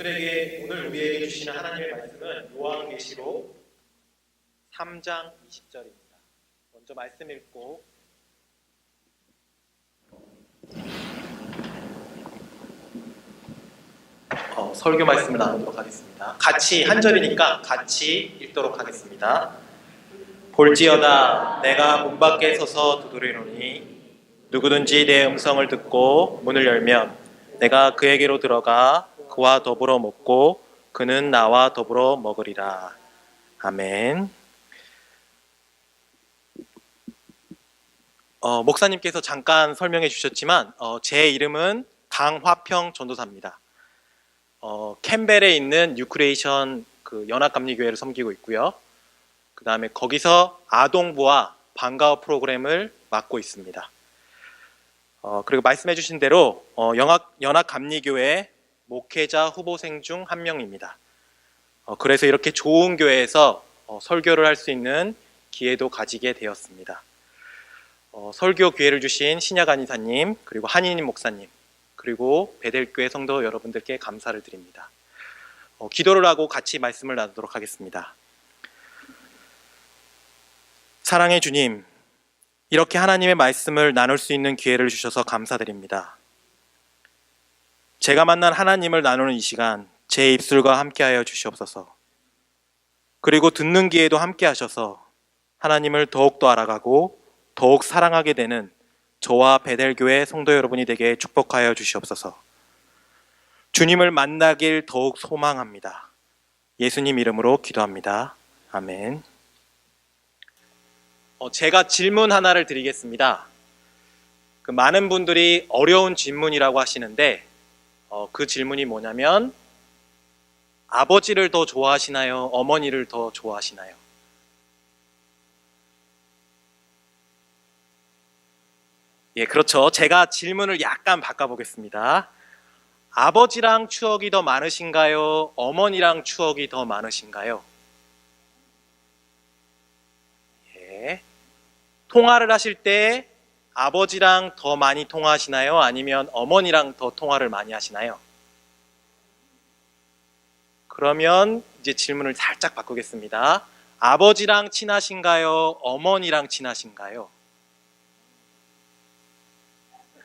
오늘 우리에게 주시는 하나님의 말씀은 요한계시록 3장 20절입니다. 먼저 말씀 읽고 설교 말씀을 나누도록 하겠습니다. 같이 한 절이니까 같이 읽도록 하겠습니다. 볼지어다 내가 문 밖에 서서 두드리노니 누구든지 내 음성을 듣고 문을 열면 내가 그에게로 들어가 그와 더불어 먹고 그는 나와 더불어 먹으리라. 아멘. 목사님께서 잠깐 설명해 주셨지만 제 이름은 강화평 전도사입니다. 캠벨에 있는 뉴크리에이션 연합감리교회를 섬기고 있고요. 그 다음에 거기서 아동부와 방과후 프로그램을 맡고 있습니다. 그리고 말씀해 주신 대로 연합감리교회 목회자 후보생 중 한 명입니다. 그래서 이렇게 좋은 교회에서 설교를 할 수 있는 기회도 가지게 되었습니다. 설교 기회를 주신 신약 안이사님, 그리고 한인임 목사님, 그리고 베델교회 성도 여러분들께 감사를 드립니다. 기도를 하고 같이 말씀을 나누도록 하겠습니다. 사랑의 주님, 이렇게 하나님의 말씀을 나눌 수 있는 기회를 주셔서 감사드립니다. 제가 만난 하나님을 나누는 이 시간, 제 입술과 함께하여 주시옵소서. 그리고 듣는 기회도 함께 하셔서 하나님을 더욱더 알아가고 더욱 사랑하게 되는 저와 베델교회 성도 여러분이 되게 축복하여 주시옵소서. 주님을 만나길 더욱 소망합니다. 예수님 이름으로 기도합니다. 아멘. 제가 질문 하나를 드리겠습니다. 많은 분들이 어려운 질문이라고 하시는데 그 질문이 뭐냐면 아버지를 더 좋아하시나요? 어머니를 더 좋아하시나요? 예, 그렇죠. 제가 질문을 약간 바꿔보겠습니다. 아버지랑 추억이 더 많으신가요? 어머니랑 추억이 더 많으신가요? 예. 통화를 하실 때 아버지랑 더 많이 통화하시나요? 아니면 어머니랑 더 통화를 많이 하시나요? 그러면 이제 질문을 살짝 바꾸겠습니다. 아버지랑 친하신가요? 어머니랑 친하신가요?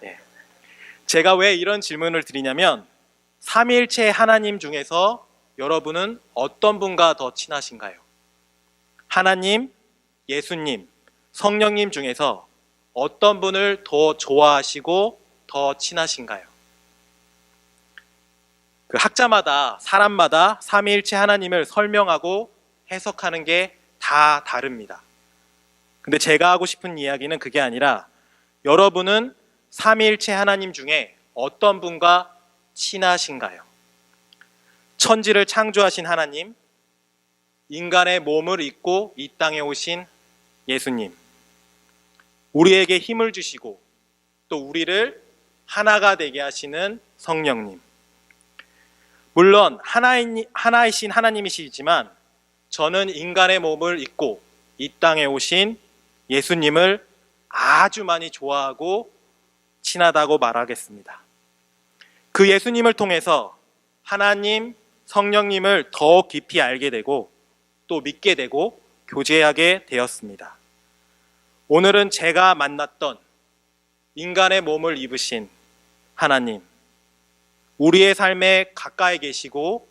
네. 제가 왜 이런 질문을 드리냐면 삼위일체 하나님 중에서 여러분은 어떤 분과 더 친하신가요? 하나님, 예수님, 성령님 중에서 어떤 분을 더 좋아하시고 더 친하신가요? 학자마다 사람마다 삼위일체 하나님을 설명하고 해석하는 게 다 다릅니다. 근데 제가 하고 싶은 이야기는 그게 아니라 여러분은 삼위일체 하나님 중에 어떤 분과 친하신가요? 천지를 창조하신 하나님, 인간의 몸을 입고 이 땅에 오신 예수님, 우리에게 힘을 주시고 또 우리를 하나가 되게 하시는 성령님. 물론 하나이신 하나님이시지만 저는 인간의 몸을 입고 이 땅에 오신 예수님을 아주 많이 좋아하고 친하다고 말하겠습니다. 그 예수님을 통해서 하나님, 성령님을 더 깊이 알게 되고 또 믿게 되고 교제하게 되었습니다. 오늘은 제가 만났던 인간의 몸을 입으신 하나님, 우리의 삶에 가까이 계시고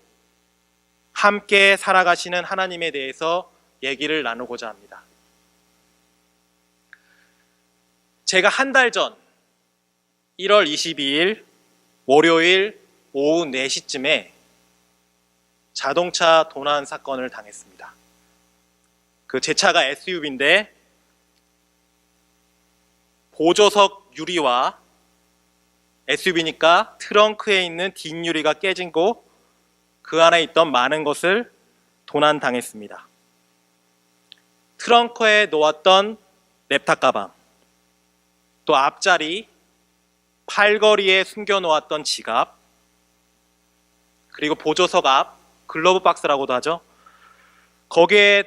함께 살아가시는 하나님에 대해서 얘기를 나누고자 합니다. 제가 한 달 전 1월 22일 월요일 오후 4시쯤에 자동차 도난 사건을 당했습니다. 제 차가 SUV인데 보조석 유리와 SUV니까 트렁크에 있는 뒷유리가 깨지고 그 안에 있던 많은 것을 도난당했습니다. 트렁크에 놓았던 랩탑 가방, 또 앞자리, 팔걸이에 숨겨놓았던 지갑, 그리고 보조석 앞, 글러브 박스라고도 하죠. 거기에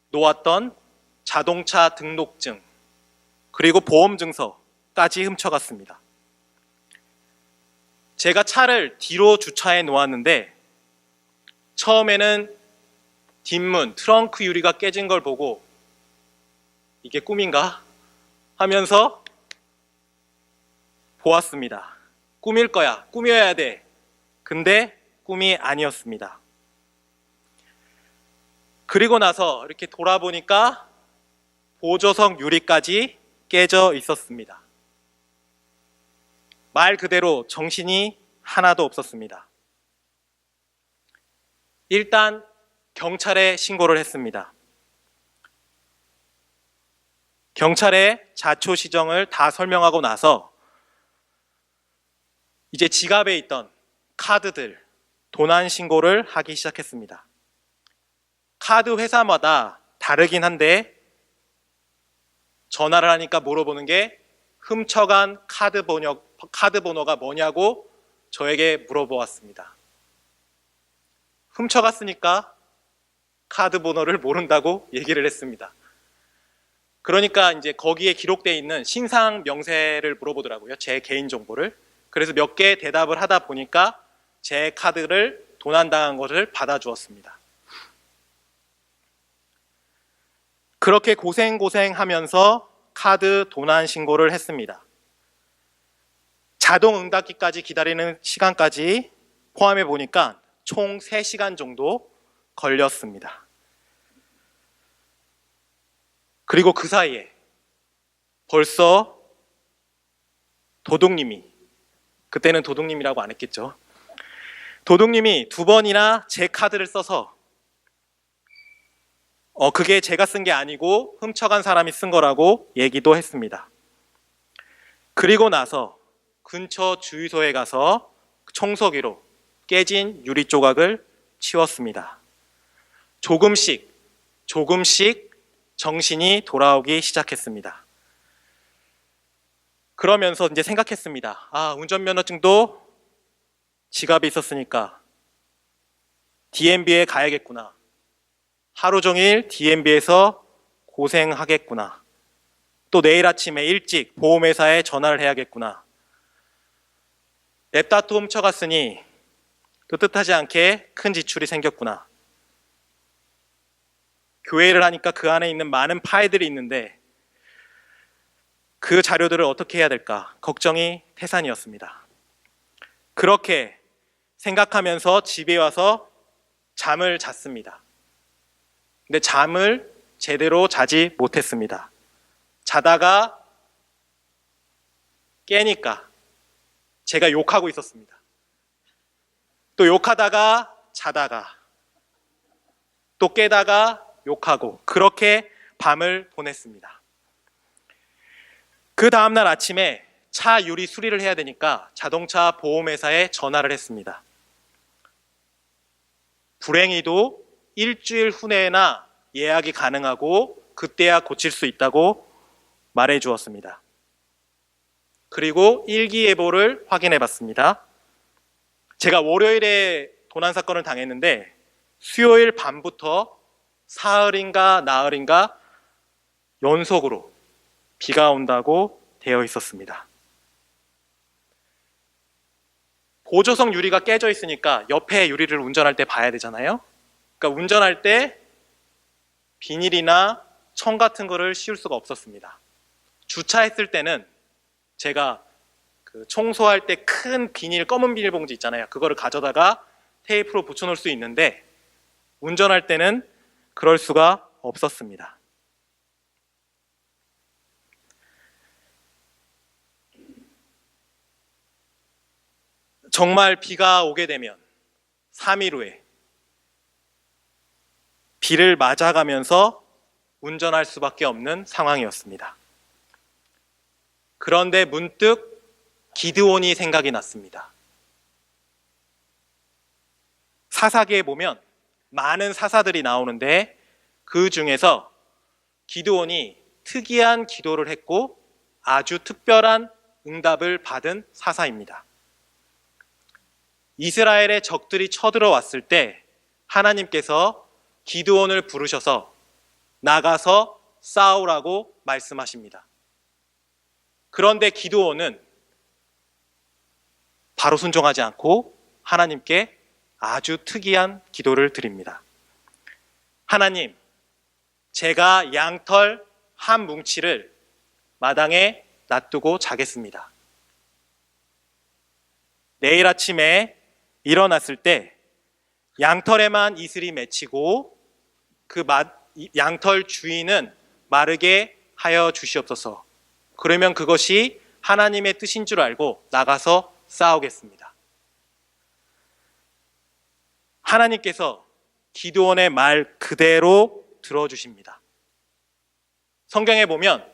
놓았던 자동차 등록증, 그리고 보험증서까지 훔쳐갔습니다. 제가 차를 뒤로 주차해 놓았는데 처음에는 뒷문, 트렁크 유리가 깨진 걸 보고 이게 꿈인가? 하면서 보았습니다. 꿈일 거야. 꿈이어야 돼. 근데 꿈이 아니었습니다. 그리고 나서 이렇게 돌아보니까 보조석 유리까지 깨져 있었습니다. 말 그대로 정신이 하나도 없었습니다. 일단 경찰에 신고를 했습니다. 경찰에 자초지정을 다 설명하고 나서 이제 지갑에 있던 카드들, 도난 신고를 하기 시작했습니다. 카드 회사마다 다르긴 한데 전화를 하니까 물어보는 게 훔쳐간 카드 번호가 뭐냐고 저에게 물어보았습니다. 훔쳐갔으니까 카드 번호를 모른다고 얘기를 했습니다. 그러니까 이제 거기에 기록되어 있는 신상 명세를 물어보더라고요. 제 개인 정보를. 그래서 몇 개 대답을 하다 보니까 제 카드를 도난당한 것을 받아주었습니다. 그렇게 고생하면서 카드 도난 신고를 했습니다. 자동 응답기까지 기다리는 시간까지 포함해 보니까 총 3시간 정도 걸렸습니다. 그리고 그 사이에 벌써 도둑님이, 그때는 도둑님이라고 안 했겠죠. 도둑님이 2번이나 제 카드를 써서 그게 제가 쓴 게 아니고 훔쳐간 사람이 쓴 거라고 얘기도 했습니다. 그리고 나서 근처 주유소에 가서 청소기로 깨진 유리 조각을 치웠습니다. 조금씩 정신이 돌아오기 시작했습니다. 그러면서 이제 생각했습니다. 운전면허증도 지갑에 있었으니까 DMV에 가야겠구나. 하루 종일 DMV에서 고생하겠구나. 또 내일 아침에 일찍 보험회사에 전화를 해야겠구나. 랩다투 훔쳐갔으니 뜻하지 않게 큰 지출이 생겼구나. 교회를 하니까 그 안에 있는 많은 파일들이 있는데 그 자료들을 어떻게 해야 될까? 걱정이 태산이었습니다. 그렇게 생각하면서 집에 와서 잠을 잤습니다. 근데 잠을 제대로 자지 못했습니다. 자다가 깨니까 제가 욕하고 있었습니다. 또 욕하다가 자다가 또 깨다가 욕하고 그렇게 밤을 보냈습니다. 그 다음날 아침에 차 유리 수리를 해야 되니까 자동차 보험회사에 전화를 했습니다. 불행히도 일주일 후내나 예약이 가능하고 그때야 고칠 수 있다고 말해 주었습니다. 그리고 일기예보를 확인해 봤습니다. 제가 월요일에 도난 사건을 당했는데 수요일 밤부터 사흘인가 나흘인가 연속으로 비가 온다고 되어 있었습니다. 보조석 유리가 깨져 있으니까 옆에 유리를 운전할 때 봐야 되잖아요. 그러니까 운전할 때 비닐이나 청 같은 거를 씌울 수가 없었습니다. 주차했을 때는 제가 그 청소할 때 큰 비닐, 검은 비닐봉지 있잖아요. 그거를 가져다가 테이프로 붙여놓을 수 있는데 운전할 때는 그럴 수가 없었습니다. 정말 비가 오게 되면 3일 후에 비를 맞아가면서 운전할 수밖에 없는 상황이었습니다. 그런데 문득 기드온이 생각이 났습니다. 사사기에 보면 많은 사사들이 나오는데 그 중에서 기드온이 특이한 기도를 했고 아주 특별한 응답을 받은 사사입니다. 이스라엘의 적들이 쳐들어왔을 때 하나님께서 기드온을 부르셔서 나가서 싸우라고 말씀하십니다. 그런데 기드온은 바로 순종하지 않고 하나님께 아주 특이한 기도를 드립니다. 하나님, 제가 양털 한 뭉치를 마당에 놔두고 자겠습니다. 내일 아침에 일어났을 때 양털에만 이슬이 맺히고 그 양털 주인은 마르게 하여 주시옵소서. 그러면 그것이 하나님의 뜻인 줄 알고 나가서 싸우겠습니다. 하나님께서 기드온의 말 그대로 들어주십니다. 성경에 보면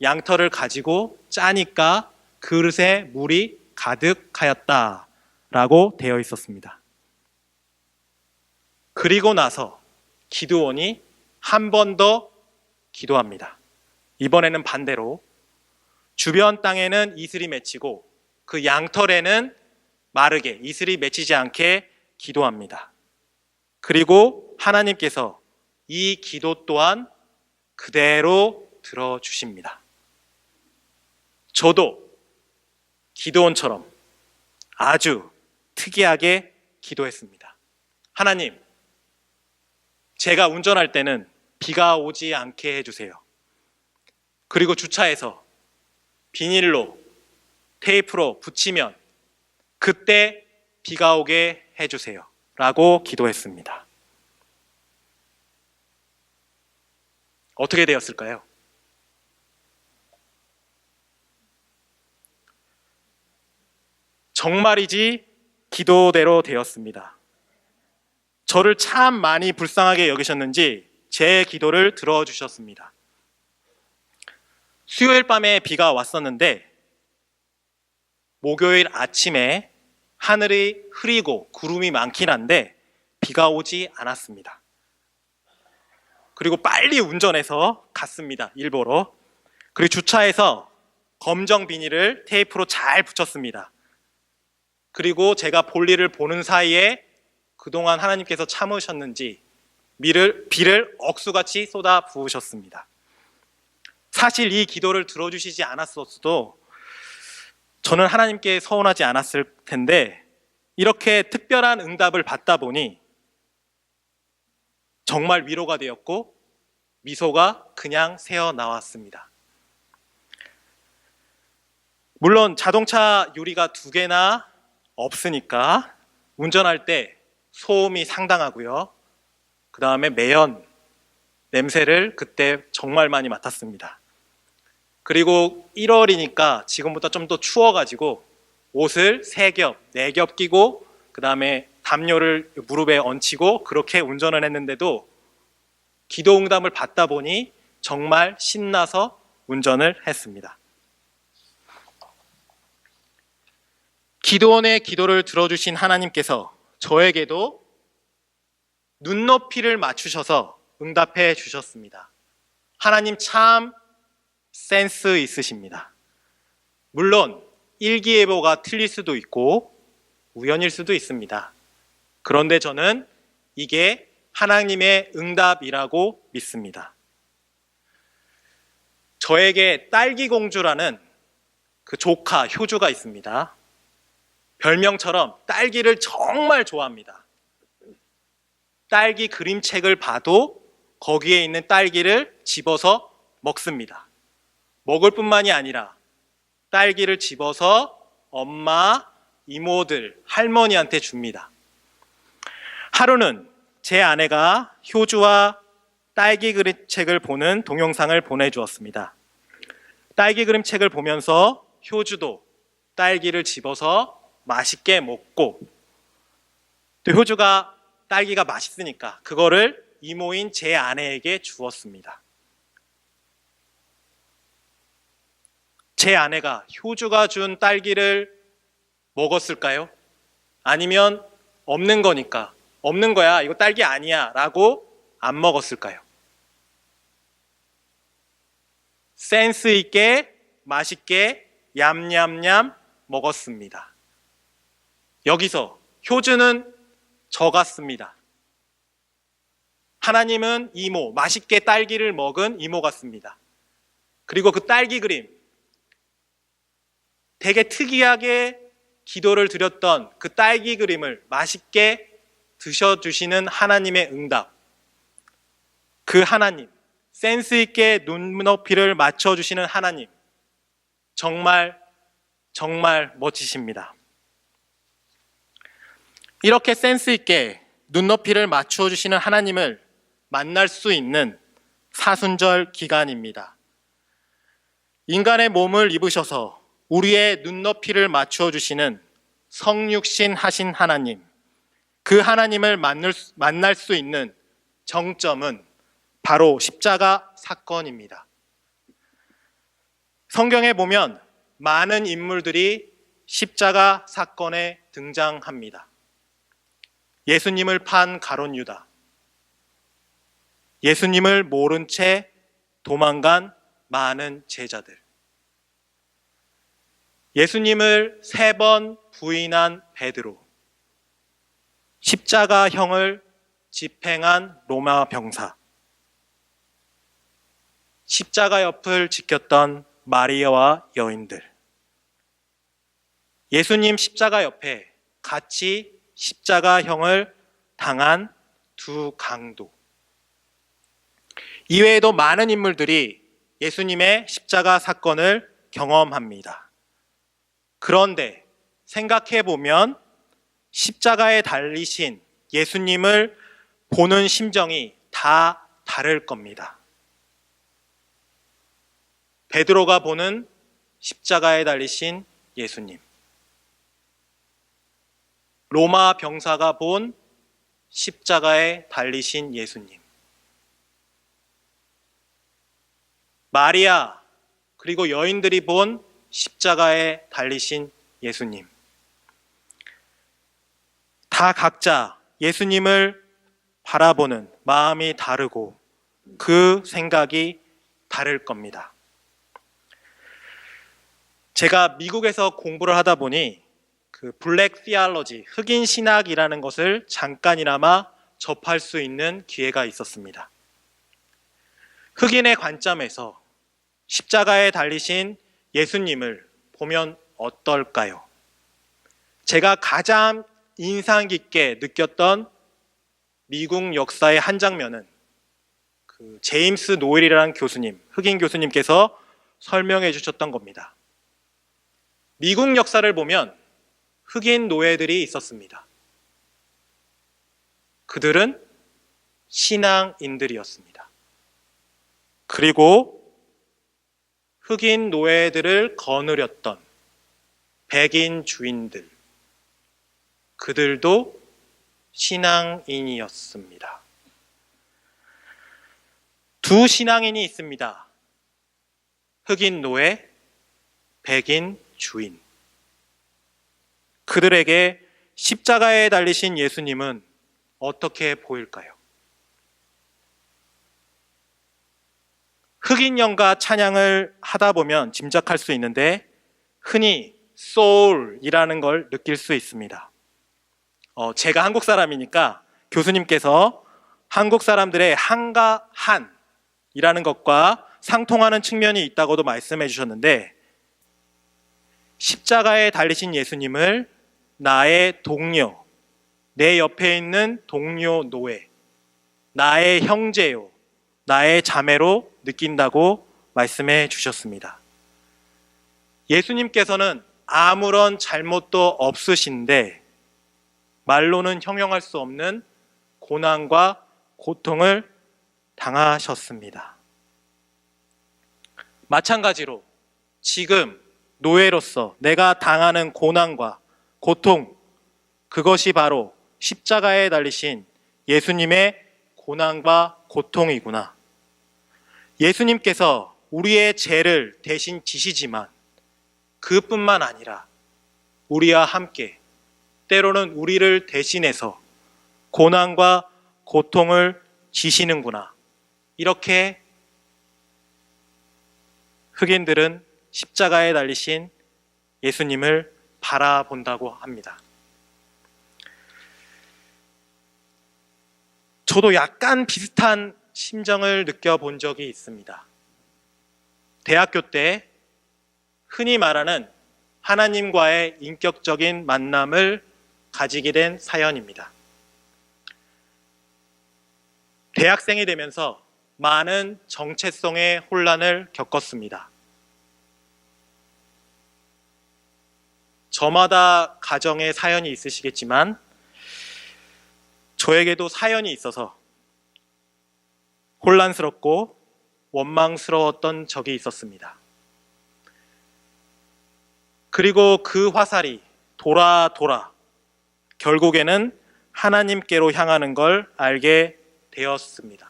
양털을 가지고 짜니까 그릇에 물이 가득하였다라고 되어 있었습니다. 그리고 나서 기드온이 한 번 더 기도합니다. 이번에는 반대로 주변 땅에는 이슬이 맺히고 그 양털에는 마르게 이슬이 맺히지 않게 기도합니다. 그리고 하나님께서 이 기도 또한 그대로 들어주십니다. 저도 기드온처럼 아주 특이하게 기도했습니다. 하나님, 제가 운전할 때는 비가 오지 않게 해주세요. 그리고 주차해서 비닐로 테이프로 붙이면 그때 비가 오게 해주세요 라고 기도했습니다. 어떻게 되었을까요? 정말이지 기도대로 되었습니다. 저를 참 많이 불쌍하게 여기셨는지 제 기도를 들어주셨습니다. 수요일 밤에 비가 왔었는데 목요일 아침에 하늘이 흐리고 구름이 많긴 한데 비가 오지 않았습니다. 그리고 빨리 운전해서 갔습니다. 일보러. 그리고 주차해서 검정 비닐을 테이프로 잘 붙였습니다. 그리고 제가 볼일을 보는 사이에 그동안 하나님께서 참으셨는지 비를 억수같이 쏟아 부으셨습니다. 사실 이 기도를 들어주시지 않았어도 저는 하나님께 서운하지 않았을 텐데 이렇게 특별한 응답을 받다 보니 정말 위로가 되었고 미소가 그냥 새어나왔습니다. 물론 자동차 유리가 2개나 없으니까 운전할 때 소음이 상당하고요. 그 다음에 매연 냄새를 그때 정말 많이 맡았습니다. 그리고 1월이니까 지금보다 좀 더 추워가지고 옷을 3겹, 4겹 끼고 그 다음에 담요를 무릎에 얹히고 그렇게 운전을 했는데도 기도 응답을 받다 보니 정말 신나서 운전을 했습니다. 기드온의 기도를 들어주신 하나님께서 저에게도 눈높이를 맞추셔서 응답해 주셨습니다. 하나님 참 센스 있으십니다. 물론 일기예보가 틀릴 수도 있고 우연일 수도 있습니다. 그런데 저는 이게 하나님의 응답이라고 믿습니다. 저에게 딸기공주라는 그 조카 효주가 있습니다. 별명처럼 딸기를 정말 좋아합니다. 딸기 그림책을 봐도 거기에 있는 딸기를 집어서 먹습니다. 먹을 뿐만이 아니라 딸기를 집어서 엄마, 이모들, 할머니한테 줍니다. 하루는 제 아내가 효주와 딸기 그림책을 보는 동영상을 보내주었습니다. 딸기 그림책을 보면서 효주도 딸기를 집어서 맛있게 먹고 또 효주가 딸기가 맛있으니까 그거를 이모인 제 아내에게 주었습니다. 제 아내가 효주가 준 딸기를 먹었을까요? 아니면 없는 거니까 없는 거야, 이거 딸기 아니야 라고 안 먹었을까요? 센스 있게 맛있게 얌얌얌 먹었습니다. 여기서 효주는 저 같습니다. 하나님은 이모, 맛있게 딸기를 먹은 이모 같습니다. 그리고 그 딸기 그림 되게 특이하게 기도를 드렸던 그 딸기 그림을 맛있게 드셔주시는 하나님의 응답, 그 하나님, 센스 있게 눈높이를 맞춰주시는 하나님, 정말 멋지십니다. 이렇게 센스 있게 눈높이를 맞춰주시는 하나님을 만날 수 있는 사순절 기간입니다. 인간의 몸을 입으셔서 우리의 눈높이를 맞춰주시는 성육신 하신 하나님, 그 하나님을 만날 수 있는 정점은 바로 십자가 사건입니다. 성경에 보면 많은 인물들이 십자가 사건에 등장합니다. 예수님을 판 가룟 유다, 예수님을 모른 채 도망간 많은 제자들, 예수님을 3번 부인한 베드로, 십자가형을 집행한 로마 병사, 십자가 옆을 지켰던 마리아와 여인들, 예수님 십자가 옆에 같이 십자가형을 당한 2 강도, 이외에도 많은 인물들이 예수님의 십자가 사건을 경험합니다. 그런데 생각해 보면 십자가에 달리신 예수님을 보는 심정이 다 다를 겁니다. 베드로가 보는 십자가에 달리신 예수님, 로마 병사가 본 십자가에 달리신 예수님, 마리아 그리고 여인들이 본 십자가에 달리신 예수님, 다 각자 예수님을 바라보는 마음이 다르고 그 생각이 다를 겁니다. 제가 미국에서 공부를 하다 보니 그 블랙 시알러지, 흑인 신학이라는 것을 잠깐이나마 접할 수 있는 기회가 있었습니다. 흑인의 관점에서 십자가에 달리신 예수님을 보면 어떨까요? 제가 가장 인상 깊게 느꼈던 미국 역사의 한 장면은 그 제임스 노엘이라는 교수님, 흑인 교수님께서 설명해 주셨던 겁니다. 미국 역사를 보면 흑인 노예들이 있었습니다. 그들은 신앙인들이었습니다. 그리고 흑인 노예들을 거느렸던 백인 주인들, 그들도 신앙인이었습니다. 2 신앙인이 있습니다. 흑인 노예, 백인 주인. 그들에게 십자가에 달리신 예수님은 어떻게 보일까요? 흑인 영가 찬양을 하다 보면 짐작할 수 있는데 흔히 소울이라는 걸 느낄 수 있습니다. 제가 한국 사람이니까 교수님께서 한국 사람들의 한가 한이라는 것과 상통하는 측면이 있다고도 말씀해 주셨는데, 십자가에 달리신 예수님을 나의 동료, 내 옆에 있는 동료 노예, 나의 형제요, 나의 자매로 느낀다고 말씀해 주셨습니다. 예수님께서는 아무런 잘못도 없으신데 말로는 형용할 수 없는 고난과 고통을 당하셨습니다. 마찬가지로 지금 노예로서 내가 당하는 고난과 고통, 그것이 바로 십자가에 달리신 예수님의 고난과 고통이구나. 예수님께서 우리의 죄를 대신 지시지만 그뿐만 아니라 우리와 함께 때로는 우리를 대신해서 고난과 고통을 지시는구나. 이렇게 흑인들은 십자가에 달리신 예수님을 바라본다고 합니다. 저도 약간 비슷한 심정을 느껴본 적이 있습니다. 대학교 때 흔히 말하는 하나님과의 인격적인 만남을 가지게 된 사연입니다. 대학생이 되면서 많은 정체성의 혼란을 겪었습니다. 저마다 가정에 사연이 있으시겠지만 저에게도 사연이 있어서 혼란스럽고 원망스러웠던 적이 있었습니다. 그리고 그 화살이 돌아 결국에는 하나님께로 향하는 걸 알게 되었습니다.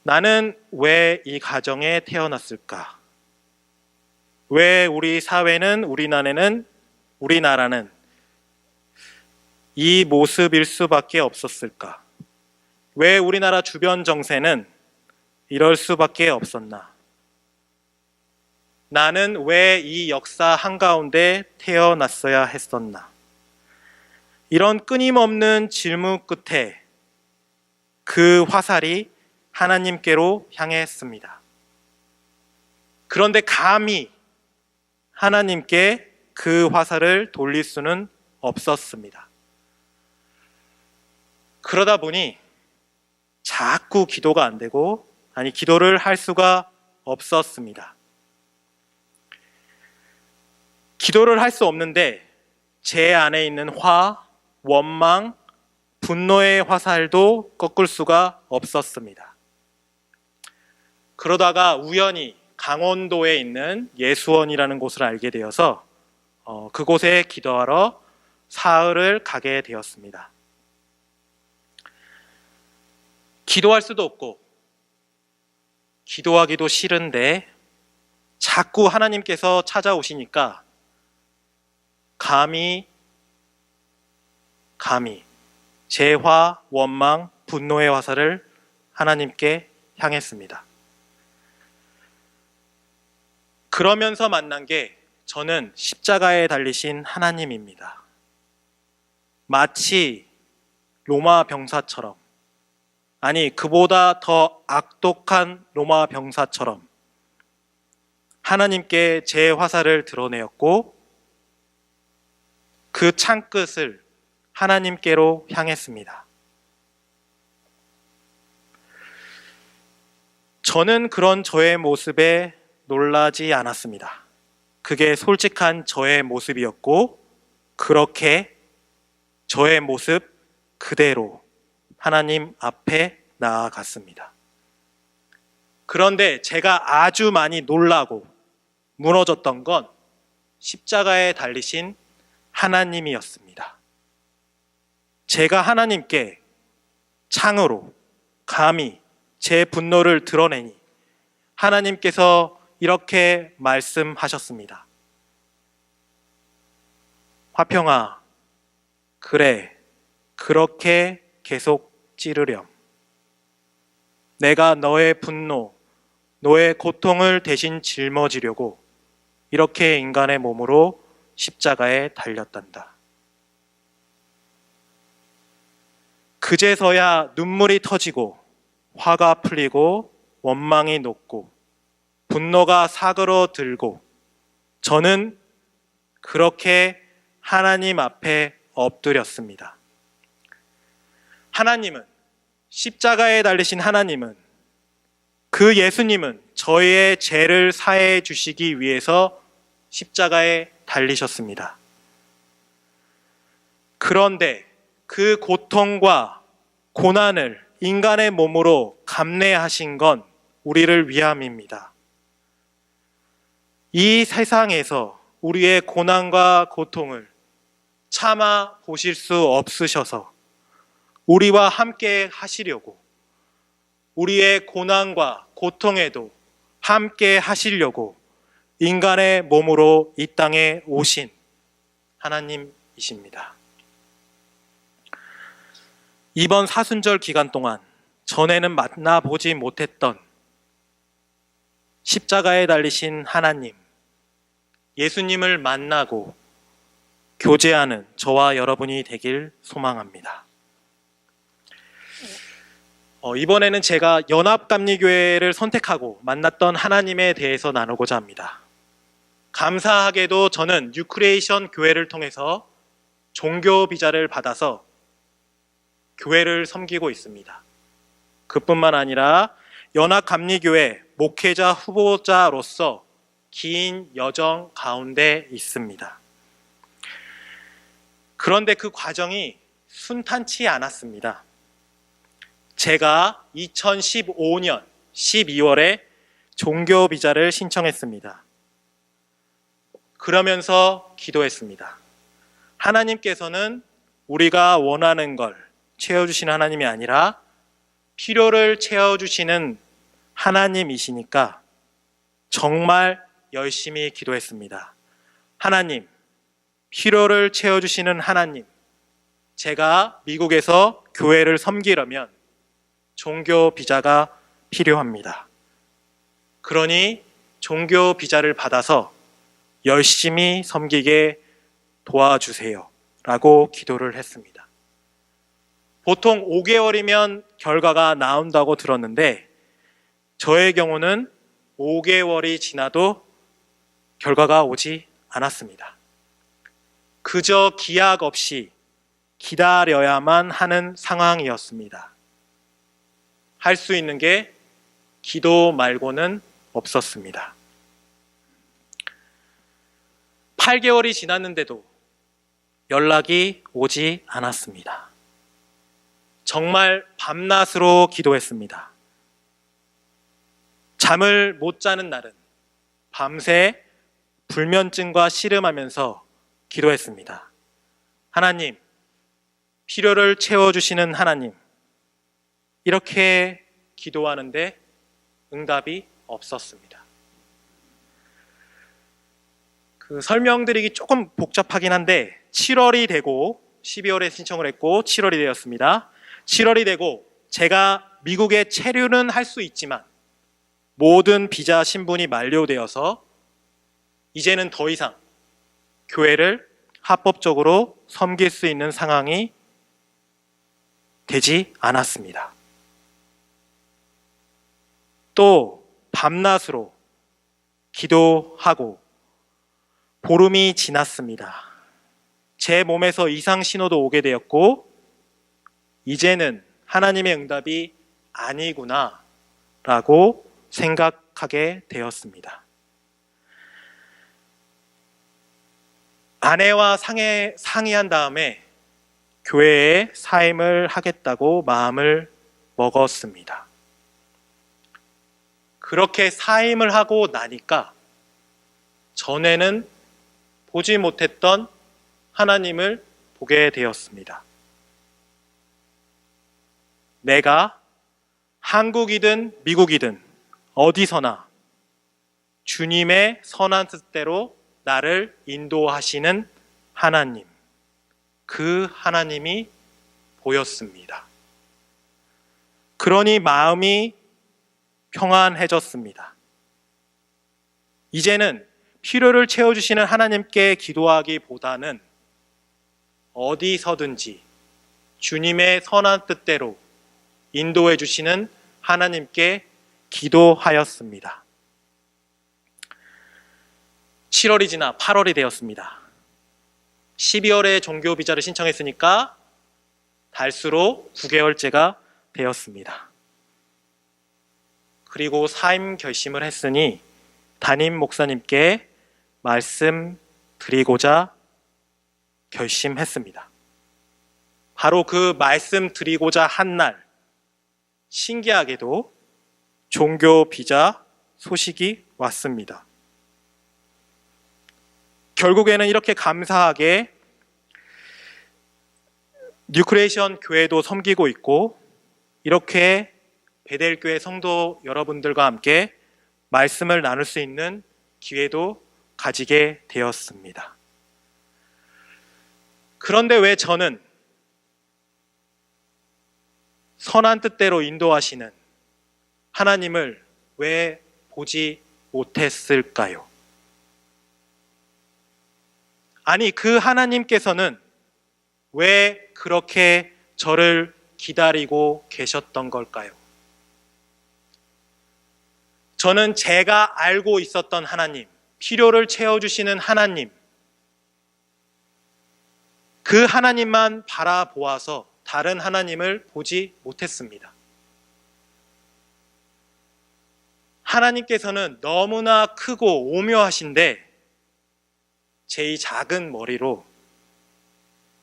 나는 왜 이 가정에 태어났을까? 왜 우리 사회는, 우리나라는 이 모습일 수밖에 없었을까? 왜 우리나라 주변 정세는 이럴 수밖에 없었나? 나는 왜 이 역사 한가운데 태어났어야 했었나? 이런 끊임없는 질문 끝에 그 화살이 하나님께로 향했습니다. 그런데 감히 하나님께 그 화살을 돌릴 수는 없었습니다. 그러다 보니 자꾸 기도가 안 되고, 기도를 할 수가 없었습니다. 기도를 할 수 없는데 제 안에 있는 원망, 분노의 화살도 꺾을 수가 없었습니다. 그러다가 우연히 강원도에 있는 예수원이라는 곳을 알게 되어서 그곳에 기도하러 사흘을 가게 되었습니다. 기도할 수도 없고 기도하기도 싫은데 자꾸 하나님께서 찾아오시니까 감히 재화, 원망, 분노의 화살을 하나님께 향했습니다. 그러면서 만난 게 저는 십자가에 달리신 하나님입니다. 마치 로마 병사처럼, 그보다 더 악독한 로마 병사처럼 하나님께 제 화살을 드러내었고 그 창끝을 하나님께로 향했습니다. 저는 그런 저의 모습에 놀라지 않았습니다. 그게 솔직한 저의 모습이었고 그렇게 저의 모습 그대로 하나님 앞에 나아갔습니다. 그런데 제가 아주 많이 놀라고 무너졌던 건 십자가에 달리신 하나님이었습니다. 제가 하나님께 창으로 감히 제 분노를 드러내니 하나님께서 이렇게 말씀하셨습니다. 화평아, 그래, 그렇게 계속 찌르렴. 내가 너의 분노, 너의 고통을 대신 짊어지려고 이렇게 인간의 몸으로 십자가에 달렸단다. 그제서야 눈물이 터지고 화가 풀리고 원망이 녹고 분노가 사그러들고 저는 그렇게 하나님 앞에 엎드렸습니다. 하나님은, 십자가에 달리신 하나님은, 그 예수님은 저의 죄를 사해 주시기 위해서 십자가에 달리셨습니다. 그런데 그 고통과 고난을 인간의 몸으로 감내하신 건 우리를 위함입니다. 이 세상에서 우리의 고난과 고통을 참아 보실 수 없으셔서 우리와 함께 하시려고, 우리의 고난과 고통에도 함께 하시려고 인간의 몸으로 이 땅에 오신 하나님이십니다. 이번 사순절 기간 동안 전에는 만나보지 못했던 십자가에 달리신 하나님, 예수님을 만나고 교제하는 저와 여러분이 되길 소망합니다. 이번에는 제가 연합감리교회를 선택하고 만났던 하나님에 대해서 나누고자 합니다. 감사하게도 저는 뉴크리에이션 교회를 통해서 종교 비자를 받아서 교회를 섬기고 있습니다. 그뿐만 아니라 연합감리교회 목회자 후보자로서 긴 여정 가운데 있습니다. 그런데 그 과정이 순탄치 않았습니다. 제가 2015년 12월에 종교 비자를 신청했습니다. 그러면서 기도했습니다. 하나님께서는 우리가 원하는 걸 채워주시는 하나님이 아니라 필요를 채워주시는 하나님이시니까 정말 열심히 기도했습니다. 하나님, 필요를 채워주시는 하나님, 제가 미국에서 교회를 섬기려면 종교 비자가 필요합니다. 그러니 종교 비자를 받아서 열심히 섬기게 도와주세요 라고 기도를 했습니다. 보통 5개월이면 결과가 나온다고 들었는데 저의 경우는 5개월이 지나도 결과가 오지 않았습니다. 그저 기약 없이 기다려야만 하는 상황이었습니다. 할 수 있는 게 기도 말고는 없었습니다. 8개월이 지났는데도 연락이 오지 않았습니다. 정말 밤낮으로 기도했습니다. 잠을 못 자는 날은 밤새 불면증과 씨름하면서 기도했습니다. 하나님, 필요를 채워주시는 하나님, 이렇게 기도하는데 응답이 없었습니다. 설명드리기 조금 복잡하긴 한데 7월이 되고 12월에 신청을 했고 7월이 되었습니다. 7월이 되고 제가 미국에 체류는 할 수 있지만 모든 비자 신분이 만료되어서 이제는 더 이상 교회를 합법적으로 섬길 수 있는 상황이 되지 않았습니다. 또 밤낮으로 기도하고 보름이 지났습니다. 제 몸에서 이상 신호도 오게 되었고 이제는 하나님의 응답이 아니구나 라고 생각하게 되었습니다. 아내와 상의한 다음에 교회에 사임을 하겠다고 마음을 먹었습니다. 그렇게 사임을 하고 나니까 전에는 보지 못했던 하나님을 보게 되었습니다. 내가 한국이든 미국이든 어디서나 주님의 선한 뜻대로 나를 인도하시는 하나님, 그 하나님이 보였습니다. 그러니 마음이 평안해졌습니다. 이제는 필요를 채워주시는 하나님께 기도하기보다는 어디서든지 주님의 선한 뜻대로 인도해 주시는 하나님께 기도하였습니다. 7월이 지나 8월이 되었습니다. 12월에 종교 비자를 신청했으니까 달수로 9개월째가 되었습니다. 그리고 사임 결심을 했으니 담임 목사님께 말씀드리고자 결심했습니다. 바로 그 말씀드리고자 한 날 신기하게도 종교 비자 소식이 왔습니다. 결국에는 이렇게 감사하게 뉴크리에이션 교회도 섬기고 있고 이렇게 베델교회 성도 여러분들과 함께 말씀을 나눌 수 있는 기회도 가지게 되었습니다. 그런데 왜 저는 선한 뜻대로 인도하시는 하나님을 왜 보지 못했을까요? 아니, 그 하나님께서는 왜 그렇게 저를 기다리고 계셨던 걸까요? 저는 제가 알고 있었던 하나님, 필요를 채워주시는 하나님, 그 하나님만 바라보아서 다른 하나님을 보지 못했습니다. 하나님께서는 너무나 크고 오묘하신데 제 이 작은 머리로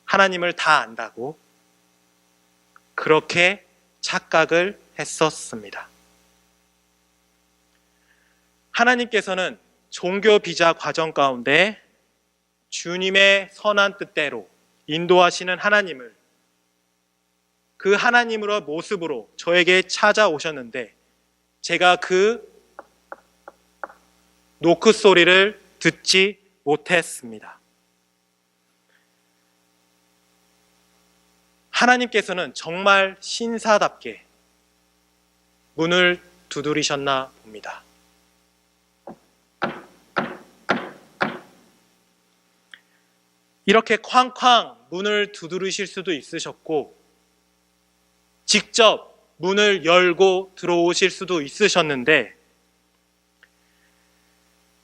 하나님을 다 안다고 그렇게 착각을 했었습니다. 하나님께서는 종교 비자 과정 가운데 주님의 선한 뜻대로 인도하시는 하나님을 그 하나님으로 모습으로 저에게 찾아오셨는데 제가 그 노크 소리를 듣지 못했습니다. 하나님께서는 정말 신사답게 문을 두드리셨나 봅니다. 이렇게 쾅쾅 문을 두드리실 수도 있으셨고 직접 문을 열고 들어오실 수도 있으셨는데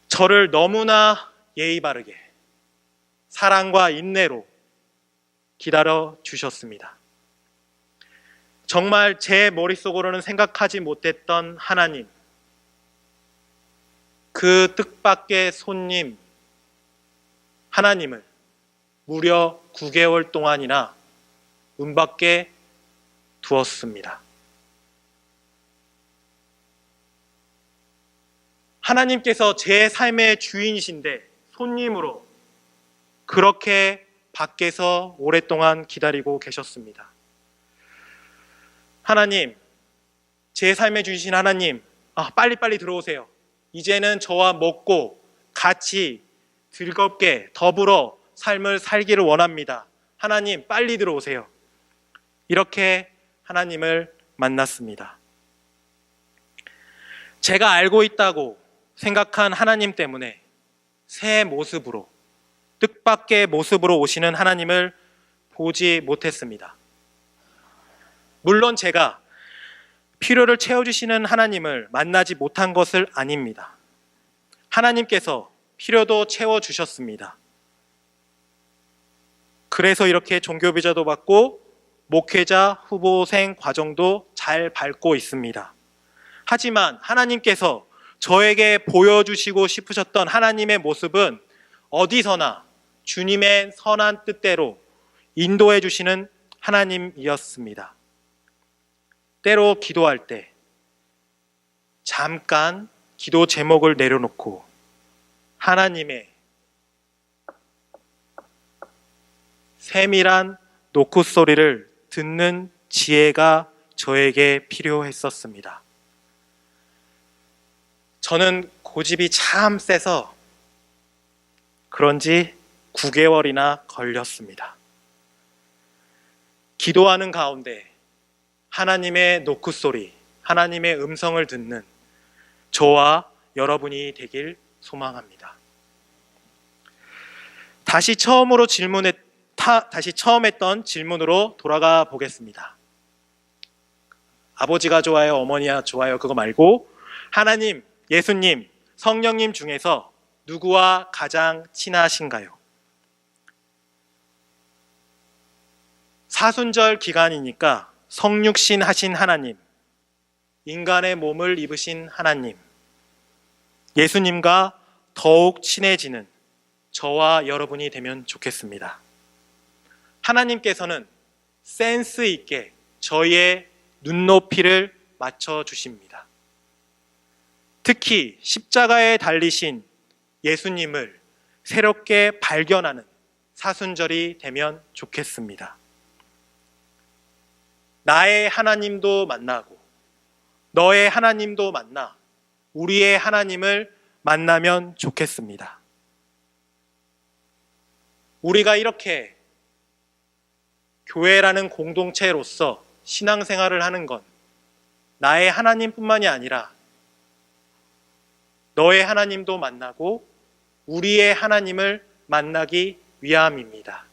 저를 너무나 예의 바르게 사랑과 인내로 기다려 주셨습니다. 정말 제 머릿속으로는 생각하지 못했던 하나님, 그 뜻밖의 손님 하나님을 무려 9개월 동안이나 문 밖에 두었습니다. 하나님께서 제 삶의 주인이신데 손님으로 그렇게 밖에서 오랫동안 기다리고 계셨습니다. 하나님, 제 삶에 주신 하나님, 빨리빨리 들어오세요. 이제는 저와 먹고 같이 즐겁게 더불어 삶을 살기를 원합니다. 하나님, 빨리 들어오세요. 이렇게 하나님을 만났습니다. 제가 알고 있다고 생각한 하나님 때문에 새 모습으로, 뜻밖의 모습으로 오시는 하나님을 보지 못했습니다. 물론 제가 필요를 채워주시는 하나님을 만나지 못한 것을 아닙니다. 하나님께서 필요도 채워주셨습니다. 그래서 이렇게 종교비자도 받고 목회자 후보생 과정도 잘 밟고 있습니다. 하지만 하나님께서 저에게 보여주시고 싶으셨던 하나님의 모습은 어디서나 주님의 선한 뜻대로 인도해 주시는 하나님이었습니다. 때로 기도할 때 잠깐 기도 제목을 내려놓고 하나님의 세밀한 노크 소리를 듣는 지혜가 저에게 필요했었습니다. 저는 고집이 참 세서 그런지 9개월이나 걸렸습니다. 기도하는 가운데 하나님의 노크 소리, 하나님의 음성을 듣는 저와 여러분이 되길 소망합니다. 다시 처음 했던 질문으로 돌아가 보겠습니다. 아버지가 좋아요, 어머니가 좋아요, 그거 말고 하나님, 예수님, 성령님 중에서 누구와 가장 친하신가요? 사순절 기간이니까 성육신 하신 하나님, 인간의 몸을 입으신 하나님, 예수님과 더욱 친해지는 저와 여러분이 되면 좋겠습니다. 하나님께서는 센스 있게 저희의 눈높이를 맞춰 주십니다. 특히 십자가에 달리신 예수님을 새롭게 발견하는 사순절이 되면 좋겠습니다. 나의 하나님도 만나고 너의 하나님도 만나 우리의 하나님을 만나면 좋겠습니다. 우리가 이렇게 교회라는 공동체로서 신앙생활을 하는 건 나의 하나님뿐만이 아니라 너의 하나님도 만나고 우리의 하나님을 만나기 위함입니다.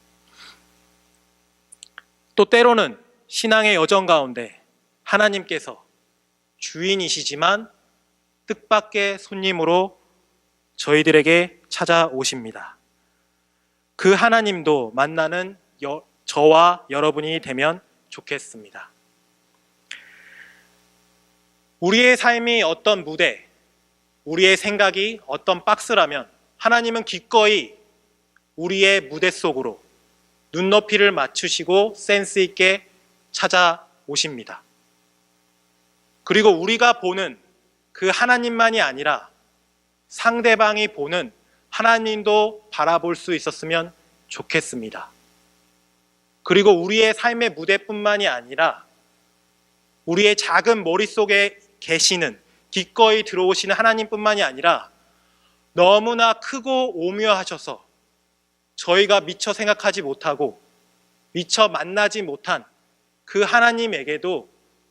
또 때로는 신앙의 여정 가운데 하나님께서 주인이시지만 뜻밖의 손님으로 저희들에게 찾아오십니다. 그 하나님도 만나는 저와 여러분이 되면 좋겠습니다. 우리의 삶이 어떤 무대, 우리의 생각이 어떤 박스라면 하나님은 기꺼이 우리의 무대 속으로 눈높이를 맞추시고 센스 있게 찾아오십니다. 그리고 우리가 보는 그 하나님만이 아니라 상대방이 보는 하나님도 바라볼 수 있었으면 좋겠습니다. 그리고 우리의 삶의 무대뿐만이 아니라 우리의 작은 머릿속에 계시는, 기꺼이 들어오시는 하나님뿐만이 아니라 너무나 크고 오묘하셔서 저희가 미처 생각하지 못하고 미처 만나지 못한 그 하나님에게도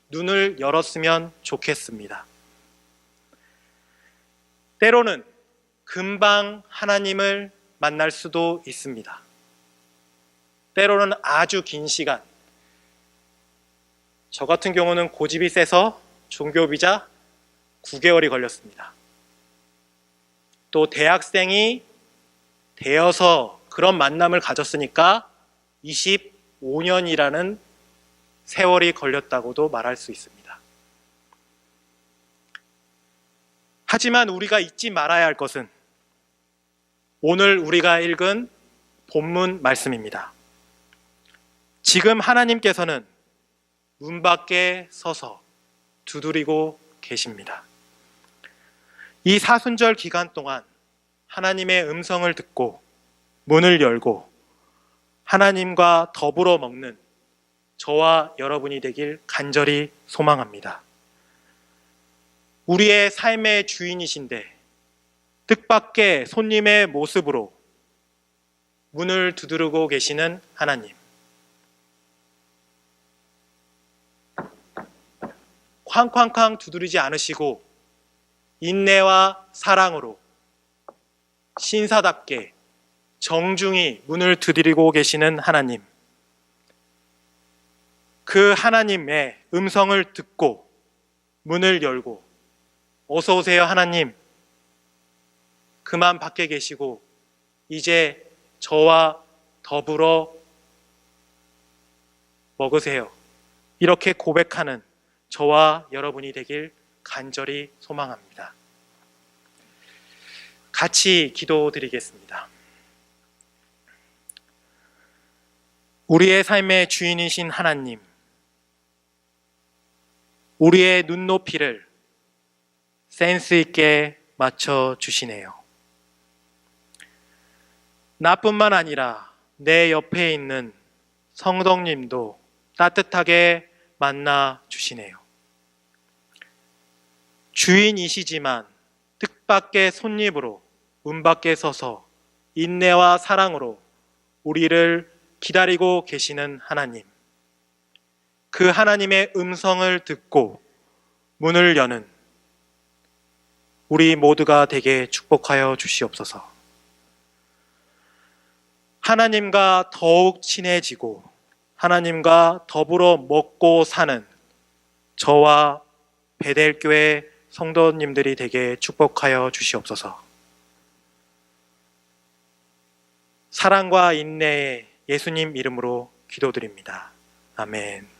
눈을 열었으면 좋겠습니다. 때로는 금방 하나님을 만날 수도 있습니다. 때로는 아주 긴 시간, 저 같은 경우는 고집이 세서 종교 비자 9개월이 걸렸습니다. 또 대학생이 되어서 그런 만남을 가졌으니까 25년이라는 세월이 걸렸다고도 말할 수 있습니다. 하지만 우리가 잊지 말아야 할 것은 오늘 우리가 읽은 본문 말씀입니다. 지금 하나님께서는 문 밖에 서서 두드리고 계십니다. 이 사순절 기간 동안 하나님의 음성을 듣고 문을 열고 하나님과 더불어 먹는 저와 여러분이 되길 간절히 소망합니다. 우리의 삶의 주인이신데 뜻밖의 손님의 모습으로 문을 두드리고 계시는 하나님. 쾅쾅쾅 두드리지 않으시고 인내와 사랑으로 신사답게 정중히 문을 두드리고 계시는 하나님. 그 하나님의 음성을 듣고 문을 열고 어서 오세요 하나님, 그만 밖에 계시고 이제 저와 더불어 먹으세요, 이렇게 고백하는 저와 여러분이 되길 간절히 소망합니다. 같이 기도드리겠습니다. 우리의 삶의 주인이신 하나님, 우리의 눈높이를 센스 있게 맞춰 주시네요. 나뿐만 아니라 내 옆에 있는 성도님도 따뜻하게 만나 주시네요. 주인이시지만 뜻밖의 손님으로 문 밖에 서서 인내와 사랑으로 우리를 기다리고 계시는 하나님. 그 하나님의 음성을 듣고 문을 여는 우리 모두가 되게 축복하여 주시옵소서. 하나님과 더욱 친해지고 하나님과 더불어 먹고 사는 저와 베델교회 성도님들이 되게 축복하여 주시옵소서. 사랑과 인내의 예수님 이름으로 기도드립니다. 아멘.